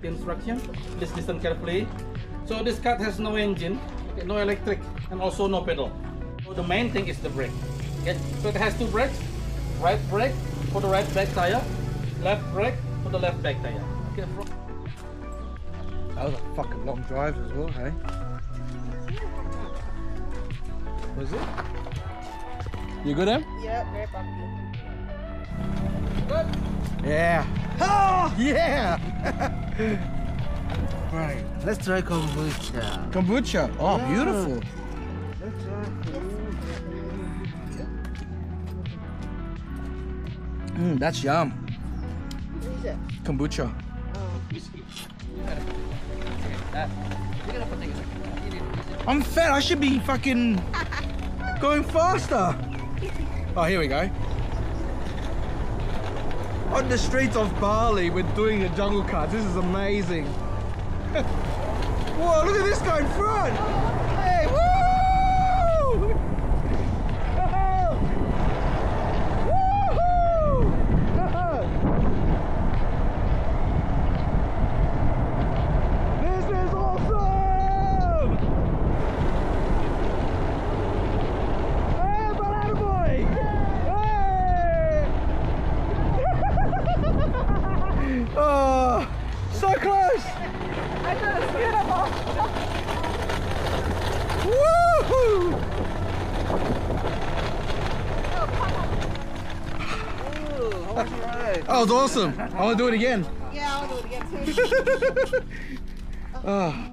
The instruction, please listen carefully. So this car has no engine, okay, no electric, and also no pedal. So the main thing is the brake. Okay? So it has two brakes. Right brake for the right back tire, left brake for the left back tire. Okay. That was a fucking long drive as well, hey? Was it? You good, Em? Yeah, very bumpy. Yeah. Oh, yeah! Right. Let's try kombucha. Kombucha. Oh, beautiful. That's yum. What is it? Kombucha. I'm fat. I should be fucking going faster. Oh, here we go. On the streets of Bali, we're doing a jungle car. This is amazing. Whoa, look at this guy in front. Hey, woo! This is awesome! Hey, banana boy! Hey! Oh, so close! I thought it was beautiful. Woohoo! Ooh, how was your ride? That was awesome. I want to do it again. Yeah, I'll do it again too. Oh.